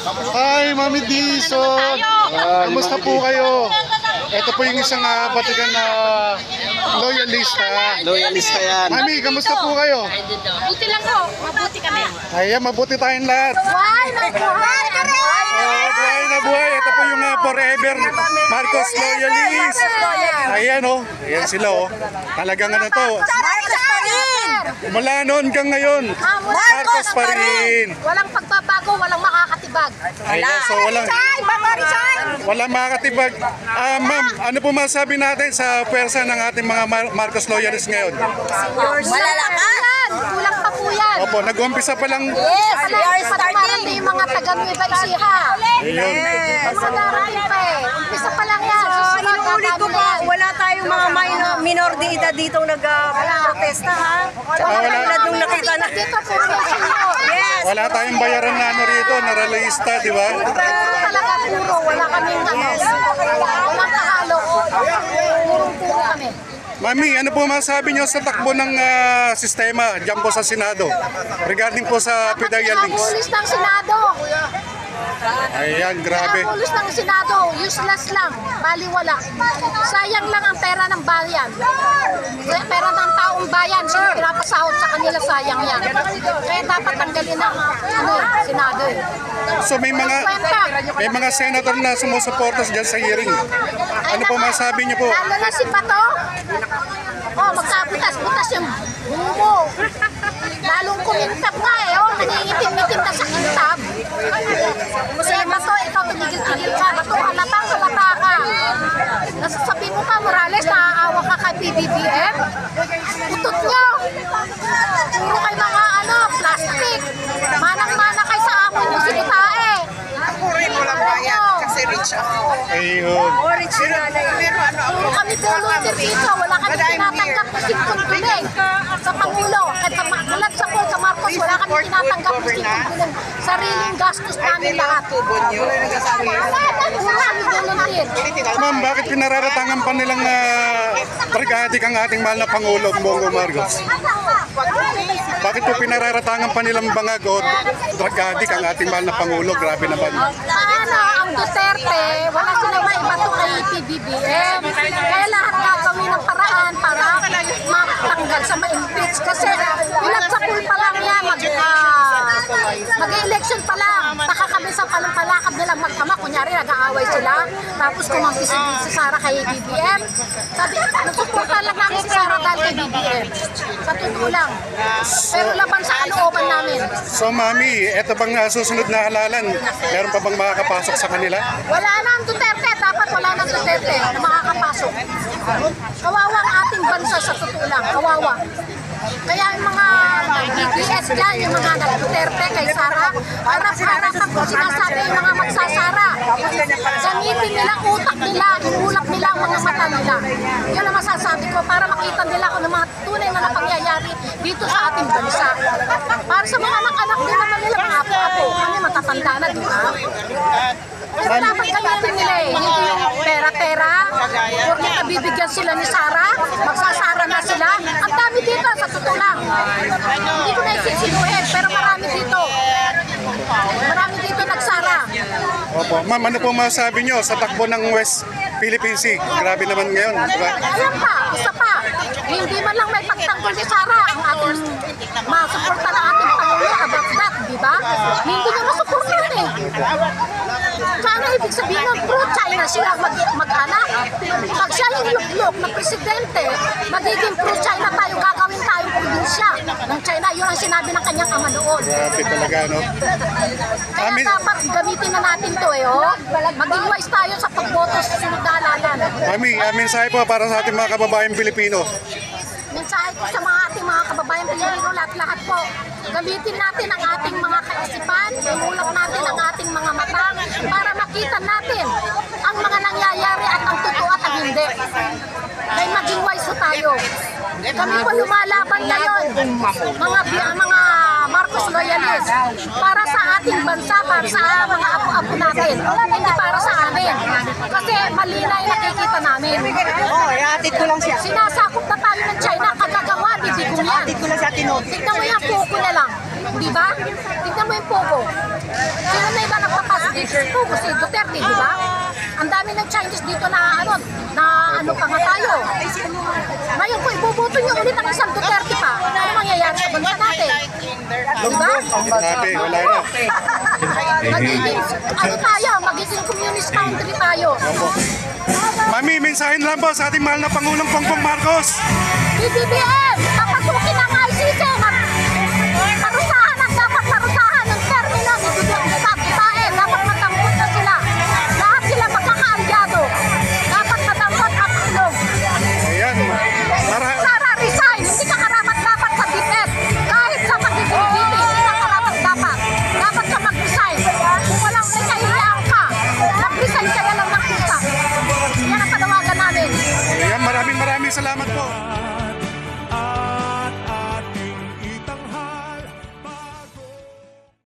Hi, Mami Dison. Kamusta po kayo? Ito po yung isang batikan na loyalista. Loyalista yan. Mami, kamusta po kayo? Buti lang po. Mabuti kami. Ayan, mabuti tayong lahat. Buhay na buhay! Buhay na buhay. Ito po yung forever Marcos loyalist. Ayan oh. Ayan sila oh. Talagang ano to. Marcos pa rin! Mula noon hanggang ngayon. Marcos pa rin. Walang pagbabago, walang makakatibag. Ayan, so walang makakatibag. Ma'am, ano po masabi natin sa pwersa ng ating mga Marcos loyalists ngayon? Malalakas! Kulang pa po yan. Opo, nag-umpisa pa lang. Yes, we are starting. Yung mga taga-Nueva Ecija. Ayun. Mga darating pa eh. Umpisa pa lang yan. Susunod, Inuulit ko po, wala tayong mga minor de edad dito nag-protesta ha. Wala. Tulad nung nakita na. Dito, puro na sino. Yes. Wala tayong bayaran na ano rito, na realista, di ba? Puro talaga puro. Wala kaming ano. Walang kahalo. Puro kami. Mami, ano po masabi nyo sa takbo ng sistema dyan po sa Senado regarding po sa Pidaya Links? Pulis ng Senado. Ayan, grabe. Ang pulis ng Senado, useless lang, baliwala. Sayang lang ang pera ng bayan. Pera ng taong bayan, sino pinapasahod sa kanila, sayang yan. Kaya dapat tanggalin ang Senado. So may mga senator na sumusuporta dyan sa hearing. Ano po masabi nyo po? Lalo na si Bato. Oh, magkabutas-butas yung bumo. Lalong kumintab nga eh. Oh, nangingitim-itim na sa kintab. Kasi Bato, ikaw tumigil-tigil ka. Bato, halata ka. Nasasabi mo ka, Morales, naaawa ka kay PBBM. Utot nyo. Puro kay mga plastic. Manang-mana kay sa amon mo si Butae. Purin mo lang bayan kasi rich ako. Ayun. Original na yun. Puro kami volunteer dito. Wala kami tinatanggap na singkong-guling sa Pangulo. At mulat sa Marcos, wala kami tinatanggap na singkong-guling. Sariling gastos namin lahat. Tubo nyo. Puro kami volunteer. Ma'am, bakit pinararatangan pa nilang trigadik ang ating mahal na Pangulo, Bongo Marcos? Bakit po pinararatangan pa nilang bangag o trigadik ang ating mahal na Pangulo? Grabe naman. Ang Duterte, wala silang maibato kay PBBM. Kaya lahat gagawin ng paraan para matanggal sa ma-impeach. Kasi ilang sa pool pa lang yan, mag-election pa lang. Baka kami sa palakad nilang magkama. Kunyari, nag-aaway sila. Tapos kumampi si Sara kay BBM. Sabi, nagsuportan lang namin si Sara dahil kay BBM. Sa totoo lang. Pero laban sa kalooban namin. So mami, eto bang susunod na halalan? Meron pa bang makakapasok sa kanila? Wala na ang Duterte. Dapat wala na ang Duterte na makakapasok. Kawawa ang ating bansa sa totoo lang. Kawawa. Kaya yung mga BTS dyan, yung mga nag-Duterte kay Sara, harap-harap ako sinasabi yung mga magsasara. Gamitin nila utak nila, inulap nila ang mga mata nila. Yun ang masasabi ko para makita nila kung mga tunay na napangyayari dito sa ating bansa. Para sa mga anak-anak din naman nila, mga apo-apo, kami matatanda na, di ba? Pero dapat gamitin nila eh, hindi yung pera-pera, porque nabibigyan sila ni Sara, magsasara na sila. Ang dami dito, sa totoo lang. Hindi ko na isisinuhin, pero marami dito. Marami dito nagsara. Opo. Ma'am, ano po masabi nyo sa takbo ng West Philippine Sea? Grabe naman ngayon, di ba? Ayan pa, isa pa. Hindi man lang may pagtanggol ni Sara ang ating masuporta ng ating Pangulo about that, di ba? Hindi nyo masuportan eh. Sana ibig sabihin ng pro-China sila mag-anak. Pag siya yung luklok na presidente, magiging pro-China tayo, gagawin tayong probinsya ng China. Yun ang sinabi ng kanyang ama noon. Grabe talaga, no? Kaya dapat gamitin na natin to eh, oh. Maging wise tayo sa pagboto sa sunod na halalan. Mami, mensahe po para sa ating mga kababayang Pilipino. Mensahe ko sa mga ating mga kababayan Pilipino, lahat-lahat po. Gamitin natin ang ating mga kaisipan, imulap natin ang ating mga mata para makita natin ang mga nangyayari at ang totoo at ang hindi. Kaya maging wise po tayo. Kami po lumalaban ngayon, mga Marcos loyalist, para sa ating bansa, para sa mga apo-apo natin, hindi para sa amin. Kasi mali na yung nakikita namin. Oo, ihatid ko lang siya. Sinasakop na tayo ng China, kagagawa, hindi ko yan. Ihatid ko lang sa tinote. Tignan mo yung puko na lang, di ba? Tignan mo yung puko. Sino na iba nagpapasok si Duterte, di ba? Ang dami ng Chinese dito na ano pa nga tayo. Ngayon kung ibubuto nyo ulit ang isang Duterte pa, ano mangyayari sa bansa natin? Di ba? Sabi, wala na. Magiging, magiging communist country tayo. Mami, mensahin lang po sa ating mahal na Pangulong Bongbong Marcos. BBM!